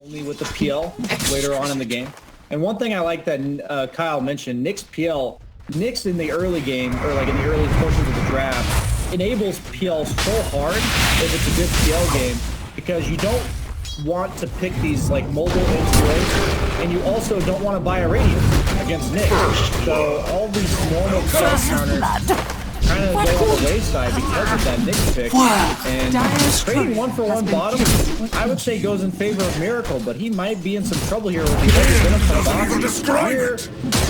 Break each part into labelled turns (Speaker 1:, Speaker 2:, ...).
Speaker 1: only with the PL later on in the game. And one thing I like that Kyle mentioned, Nyx PL, Nyx in the early game, or like in the early portions of the draft, enables PL so hard if it's a good PL game, because you don't want to pick these like mobile NCOs, and you also don't want to buy a radius against Nyx. So all these normal self counters kind of go on the wayside because of that Nyx pick. And trading 1-for-1 bottom, I would say goes in favor of Miracle, but he might be in some trouble here with the other Venom from here.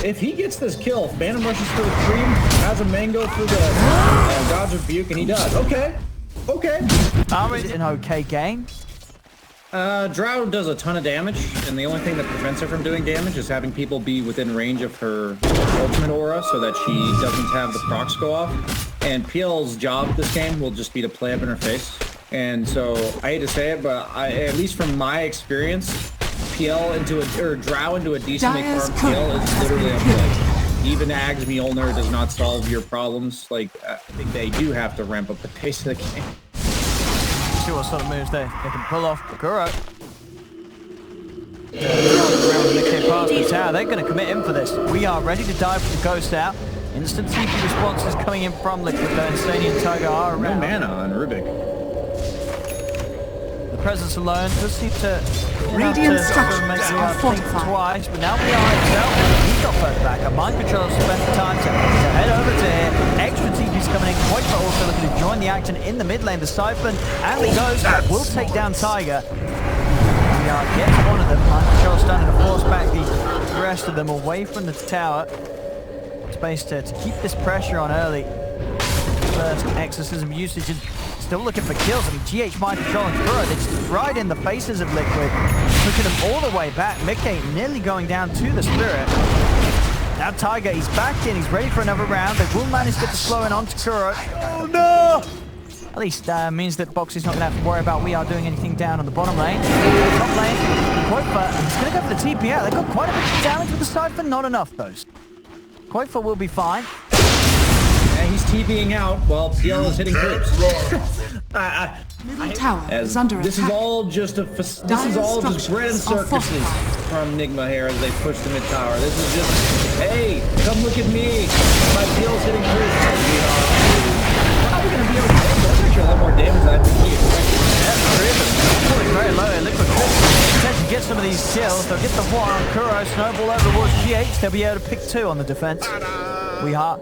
Speaker 1: If he gets this kill, Phantom rushes for the cream, has a mango for the God's Rebuke, and he does. Okay.
Speaker 2: It's an okay game.
Speaker 1: Drow does a ton of damage, and the only thing that prevents her from doing damage is having people be within range of her ultimate aura so that she doesn't have the procs go off. And PL's job this game will just be to play up in her face. And so, I hate to say it, but at least from my experience, Drow into a decently farmed PL is literally a play. Even Ags Mjolnir does not solve your problems. Like, I think they do have to ramp up the pace of the game.
Speaker 2: See what sort of moves they can pull off. Kuro. Past the tower. They're going to commit in for this. We are ready to dive for the ghost out. Instant TP responses coming in from Liquid. Sony and Tiger are around.
Speaker 1: No mana on Rubik.
Speaker 2: The presence alone does seem to
Speaker 3: Radiant structures are fortified.
Speaker 2: Twice, but now we are itself. He's got first back. A mind control spent the time to head over to here. Extra TP's coming in. Quaker also looking to join the action in the mid lane. The Siphon and the Ghost will take down Tiger. We are getting one of them. Mind control starting to force back the rest of them away from the tower. Space to keep this pressure on early. First exorcism usage and still looking for kills. I mean, GH mind control and Kuro, they're just right in the faces of Liquid, pushing them all the way back. Mickey nearly going down to the Spirit. Now Tiger, he's back in, he's ready for another round. They will manage to get the slow in onto Kuro. Oh no! At least means that Boxy's not going to have to worry about We Are doing anything down on the bottom lane. Top lane, Quoifer, he's going to go for the TP out. They've got quite a bit of damage with the Siphon, not enough though. Quoifer will be fine.
Speaker 1: Yeah, he's TPing out while PL is hitting creeps.
Speaker 3: Middle tower is under attack.
Speaker 1: This is all just bread and circuses from NIGMA here as they push the mid tower. This is just, hey, come look at me. My PL's hitting creeps. Probably gonna be okay. That's actually a lot more damage than I think he expected.
Speaker 2: Yeah, pulling very low. Liquid potentially get some of these kills. They'll get the one on Kuro. Snowball over towards GH. They'll be able to pick 2 on the defense. We are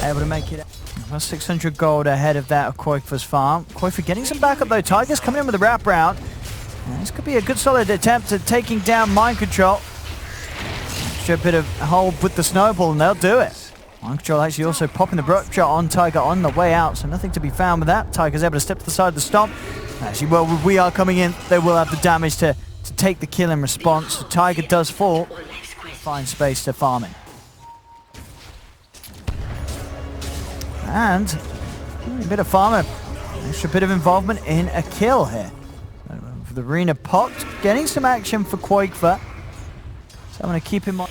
Speaker 2: able to make it. Well, 600 gold ahead of that of Quoifer's farm. Quoifer getting some backup though. Tiger's coming in with a wrap round. And this could be a good solid attempt at taking down mind control. Extra bit of hold with the snowball and they'll do it. Mind control actually also popping the rope shot on Tiger on the way out, so nothing to be found with that. Tiger's able to step to the side of the stomp. Actually, well, We Are coming in. They will have the damage to take the kill in response. So Tiger does fall. Find space to farm it. And a bit of farmer, extra bit of involvement in a kill here. For the arena popped, getting some action for Quakefer. So I'm going to keep him on.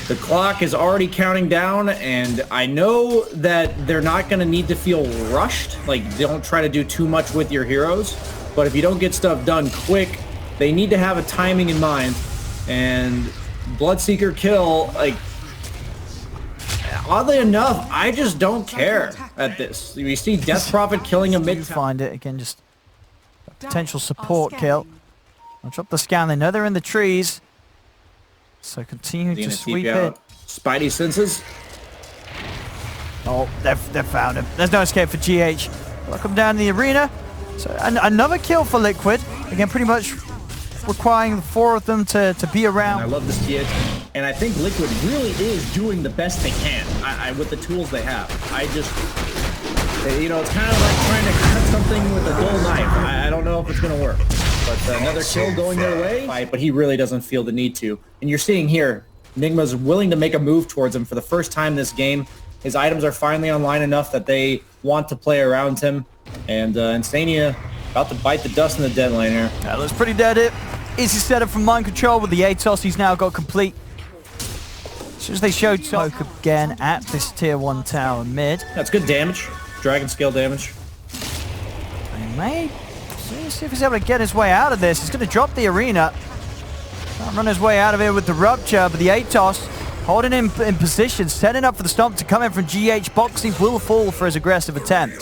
Speaker 1: The clock is already counting down, and I know that they're not going to need to feel rushed. Like, don't try to do too much with your heroes. But if you don't get stuff done quick, they need to have a timing in mind. And Bloodseeker kill, like, oddly enough, I just don't care at this. We see Death Prophet killing a mid.
Speaker 2: Find it again, just a potential support kill. I'll drop the scan. They know they're in the trees, so continue to sweep it.
Speaker 1: Spidey senses.
Speaker 2: Oh, they've found him. There's no escape for GH. Lock him down in the arena. So another kill for Liquid. Again, pretty much requiring the 4 of them to be around.
Speaker 1: And I love this kid. And I think Liquid really is doing the best they can with the tools they have. You know, it's kind of like trying to cut something with a dull knife. I don't know if it's going to work. But another kill going their way. But he really doesn't feel the need to. And you're seeing here, Nigma's willing to make a move towards him for the first time this game. His items are finally online enough that they want to play around him. And Insania about to bite the dust in the dead lane here.
Speaker 2: That looks pretty dead. Easy setup from mind control with the Atos he's now got complete. As soon as they showed Smoke again at this tier 1 tower mid.
Speaker 1: That's good damage. Dragon scale damage.
Speaker 2: They may see if he's able to get his way out of this. He's going to drop the arena. Run his way out of here with the rupture, but the Atos holding him in position, setting up for the stomp to come in from GH. Boxy will fall for his aggressive attempt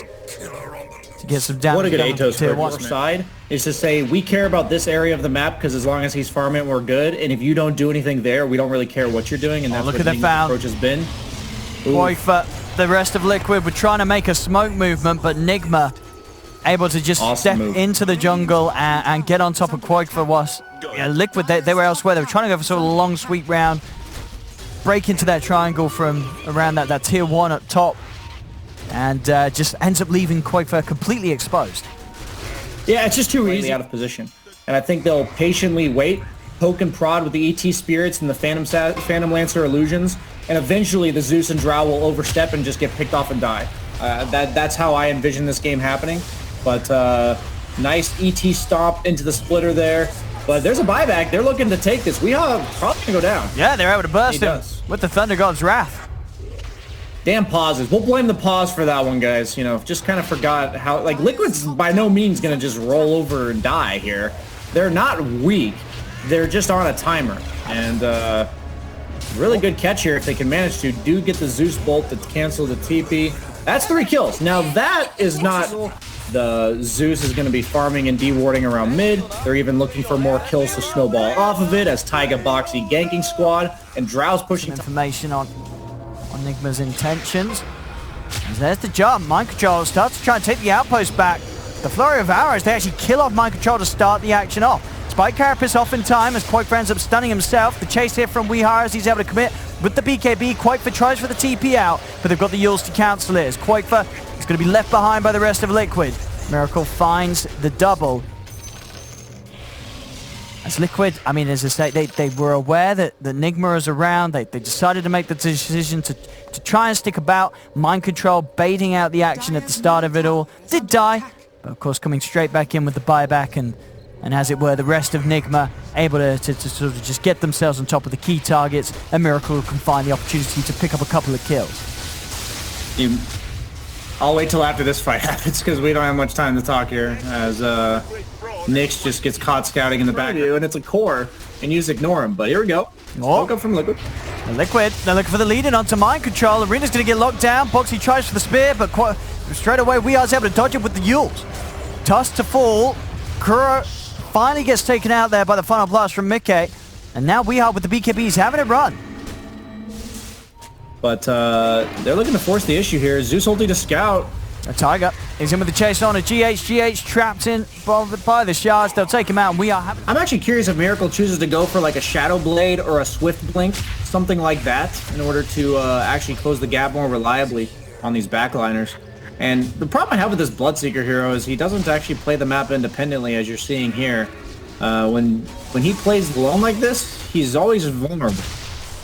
Speaker 2: to get some damage.
Speaker 1: What a good Atos
Speaker 2: tier
Speaker 1: for
Speaker 2: one
Speaker 1: your side is to say, we care about this area of the map because as long as he's farming, we're good. And if you don't do anything there, we don't really care what you're doing. And that's
Speaker 2: look
Speaker 1: what
Speaker 2: at the foul.
Speaker 1: approach has been.
Speaker 2: Boy, for the rest of Liquid, we're trying to make a smoke movement, but NIGMA able to just step into the jungle and get on top of Quoifer. Was Liquid, they were elsewhere. They were trying to go for sort of a long sweep round, break into that triangle from around that tier 1 up top, and just ends up leaving Quoifer completely exposed.
Speaker 1: Yeah, it's just too easy out of position. And I think they'll patiently wait, poke and prod with the ET Spirits and the Phantom Lancer Illusions, and eventually the Zeus and Drow will overstep and just get picked off and die. That's how I envision this game happening. But nice ET stomp into the splitter there. But there's a buyback. They're looking to take this. We are probably going to go down.
Speaker 2: Yeah, they're able to burst him with the Thunder God's Wrath.
Speaker 1: Damn pauses. We'll blame the pause for that one, guys. You know, just kind of forgot how... Like, Liquid's by no means going to just roll over and die here. They're not weak. They're just on a timer. And really good catch here if they can manage to. Do get the Zeus Bolt to cancel the TP. That's 3 kills. Now, that is not... The Zeus is going to be farming and dewarding around mid. They're even looking for more kills to snowball off of it as Taiga Boxy ganking squad and Drow's pushing
Speaker 2: information on NIGMA's intentions. And there's the jump. Mind Control starts to try and take the outpost back. The flurry of arrows, they actually kill off Mind Control to start the action off. Spike Carapace off in time as Quoifer ends up stunning himself. The chase here from Weehar as he's able to commit with the BKB. Quoifer tries for the TP out, but they've got the Yules to cancel it. As Quoifer is going to be left behind by the rest of Liquid. Miracle finds the double. As Liquid, I mean, as I say, they were aware that NIGMA is around. They decided to make the decision to try and stick about. Mind Control baiting out the action at the start of it all. Did die, but of course coming straight back in with the buyback and as it were, the rest of NIGMA able to sort of just get themselves on top of the key targets, and Miracle can find the opportunity to pick up a couple of kills.
Speaker 1: I'll wait till after this fight happens because we don't have much time to talk here as Nyx just gets caught scouting in the back and it's a core and you just ignore him. But here we go. Woke up from Liquid.
Speaker 2: Liquid, they're looking for the lead in onto Mind Control. Arena's going to get locked down. Boxy tries for the spear, but straight away Weehar's able to dodge it with the Yules. Toss to fall. Kuro finally gets taken out there by the final blast from Mickey. And now Weehar with the BKBs having it run.
Speaker 1: But they're looking to force the issue here. Zeus ulti to scout.
Speaker 2: A Tiger is in with the chase on a GH. GH trapped in by the shards. They'll take him out and Weehar.
Speaker 1: I'm actually curious if Miracle chooses to go for like a Shadowblade or a Swift Blink, something like that, in order to actually close the gap more reliably on these backliners. And the problem I have with this Bloodseeker hero is he doesn't actually play the map independently, as you're seeing here. When he plays alone like this, he's always vulnerable.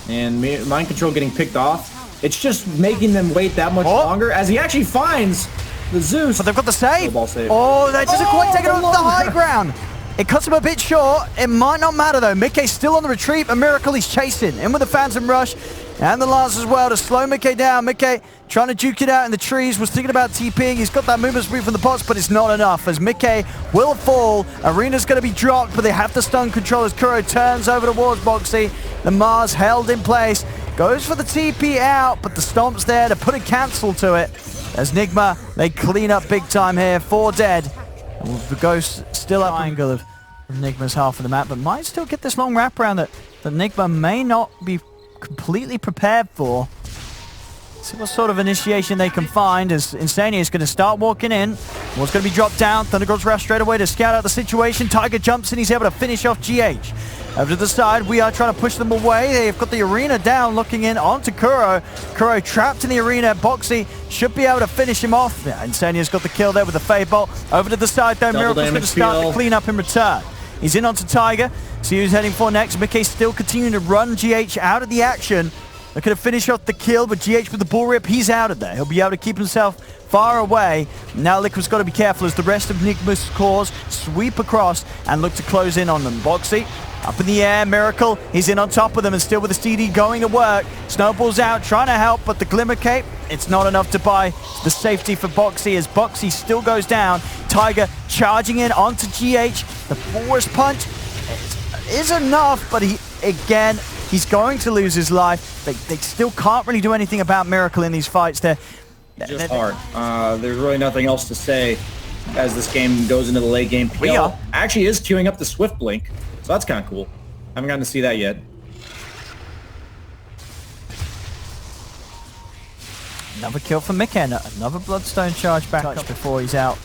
Speaker 1: And Mind Control getting picked off, it's just making them wait that much longer as he actually finds the Zeus.
Speaker 2: But they've got the save.
Speaker 1: Save.
Speaker 2: Oh, that doesn't quite take it off the high ground. It cuts him a bit short. It might not matter though. Mickey's still on the retreat. A Miracle he's chasing in with the Phantom Rush and the Lance as well to slow Mickey down. Mickey trying to juke it out in the trees, was thinking about TPing. He's got that movement speed from the bots, but it's not enough as Mickey will fall. Arena's going to be dropped, but they have the stun control as Kuro turns over towards Boxy. The Mars held in place. Goes for the TP out, but the stomp's there to put a cancel to it. As NIGMA, they clean up big time here. 4 dead. And the Ghost still up angle of NIGMA's half of the map, but might still get this long wraparound that NIGMA may not be completely prepared for. See what sort of initiation they can find as Insania is going to start walking in. What's going to be dropped down. Thundergod's Wrath straight away to scout out the situation. Tiger jumps in. He's able to finish off GH. Over to the side, we are trying to push them away. They've got the Arena down, looking in onto Kuro. Kuro trapped in the Arena. Boxy should be able to finish him off. Yeah, Insania's got the kill there with the Fade Bolt. Over to the side though, Miracle's going to start the cleanup in return. He's in onto Tiger. See who's heading for next. Mickey still continuing to run GH out of the action. They could have finished off the kill, but GH with the bull rip, he's out of there. He'll be able to keep himself far away. Now Liquid's got to be careful as the rest of NIGMA's cores sweep across and look to close in on them. Boxy up in the air, Miracle, he's in on top of them and still with the CD going to work. Snowball's out, trying to help, but the Glimmer Cape, it's not enough to buy the safety for Boxy as Boxy still goes down. Tiger charging in onto GH. The force punch is enough, but he's going to lose his life. They still can't really do anything about Miracle in these fights. They're
Speaker 1: just hard. There's really nothing else to say as this game goes into the late game. PL actually is queuing up the Swift Blink, so that's kind of cool. Haven't gotten to see that yet.
Speaker 2: Another kill for Mickey. Another Bloodstone charge back up before he's out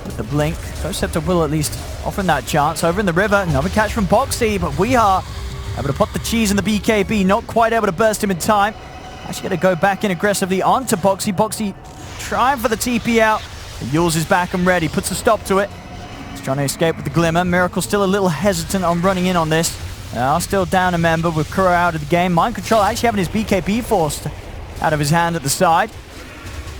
Speaker 2: with the Blink. Ghostscepter will at least offer him that chance. Over in the river, another catch from Boxy, but we are able to put the cheese in the BKB. Not quite able to burst him in time. Actually going to go back in aggressively onto Boxy. Boxy trying for the TP out. Yules is back and ready. Puts a stop to it. He's trying to escape with the Glimmer. Miracle still a little hesitant on running in on this. Now still down a member with Kuro out of the game. Mind Control actually having his BKB forced out of his hand at the side.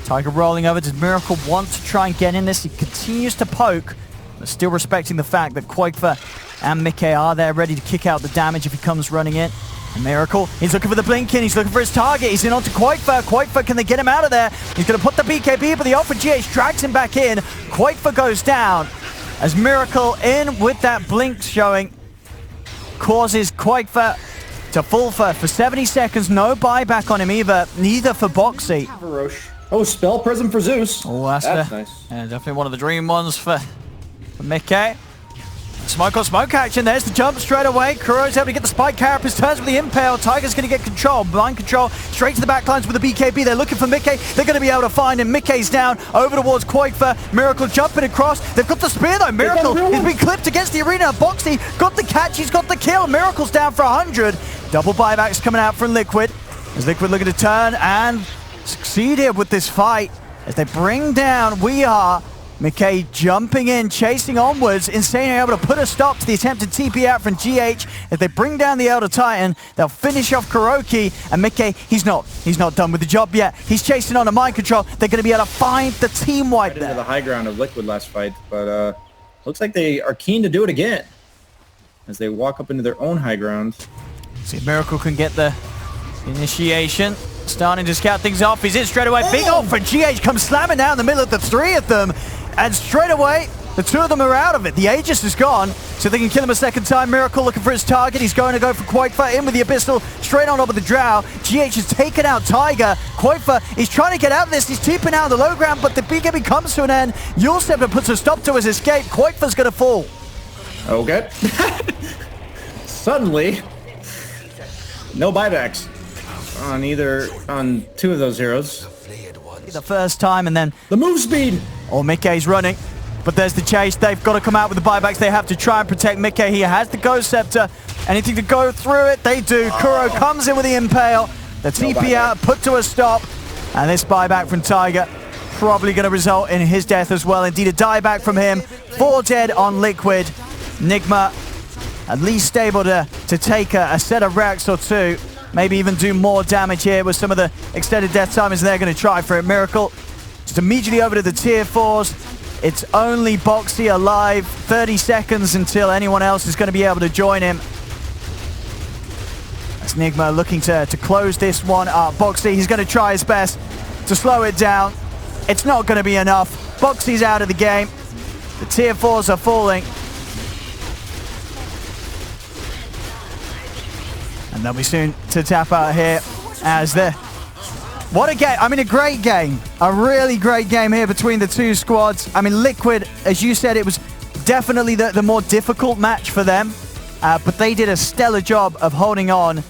Speaker 2: Tiger rolling over. Does Miracle want to try and get in this? He continues to poke, but still respecting the fact that Quakefer and Mickey are there ready to kick out the damage if he comes running in. And Miracle, he's looking for the blink in, he's looking for his target, he's in onto Quakefer. Quakefer, can they get him out of there? He's going to put the BKB, but the Alpha GH drags him back in. Quakefer goes down as Miracle in with that blink showing causes Quakefer to fall for 70 seconds. No buyback on him either, neither for Boxy.
Speaker 1: Oh, Spell Prism for Zeus.
Speaker 2: Oh, that's nice. Definitely one of the dream ones for Mickey. Smoke on smoke action. There's the jump straight away. Kuro's able to get the spike. Carapace turns with the impale. Tiger's going to get control. Mind Control straight to the backlines with the BKB. They're looking for Mickey. They're going to be able to find him. Mickey's down. Over towards Quakefer. Miracle jumping across. They've got the spear though. Miracle has been clipped against the arena. Boxy got the catch. He's got the kill. Miracle's down for 100. Double buybacks coming out from Liquid. As Liquid looking to turn and succeed here with this fight. As they bring down We Are. Mickey jumping in, chasing onwards. Insane able to put a stop to the attempted TP out from GH. If they bring down the Elder Titan, they'll finish off Kuroki. And Mickey, he's not done with the job yet. He's chasing on a Mind Control. They're going to be able to find the team wipe
Speaker 1: right
Speaker 2: there.
Speaker 1: Into the high ground of Liquid last fight, but looks like they are keen to do it again as they walk up into their own high ground.
Speaker 2: See if Miracle can get the initiation. Starting to scout things off. He's in straight away. Big ult for GH comes slamming down in the middle of the three of them. And straight away, the two of them are out of it. The Aegis is gone, so they can kill him a second time. Miracle looking for his target. He's going to go for Quakefer in with the Abyssal, straight on top of the Drow. GH has taken out Tiger. Quakefer is trying to get out of this. He's teeping out of the low ground, but the BKB comes to an end. Yulescepter puts a stop to his escape. Quakefer's going to fall.
Speaker 1: Okay. Suddenly, no buybacks on two of those heroes.
Speaker 2: The first time, and then
Speaker 1: the move speed.
Speaker 2: Oh, Mickey's running, but there's the chase. They've got to come out with the buybacks. They have to try and protect Mickey. He has the Ghost Scepter. Anything to go through it, they do. Kuro comes in with the Impale. The TP out, put to a stop. And this buyback from Tiger probably going to result in his death as well. Indeed, a dieback from him. 4 dead on Liquid. NIGMA at least able to take a set of racks or two. Maybe even do more damage here with some of the extended death timers they're going to try for it. Miracle just immediately over to the tier 4s. It's only Boxy alive. 30 seconds until anyone else is going to be able to join him. That's NIGMA looking to close this one up. Boxy, he's going to try his best to slow it down. It's not going to be enough. Boxy's out of the game. The tier 4s are falling. And they'll be soon to tap out here as what a game. I mean, a great game. A really great game here between the two squads. I mean, Liquid, as you said, it was definitely the more difficult match for them. But they did a stellar job of holding on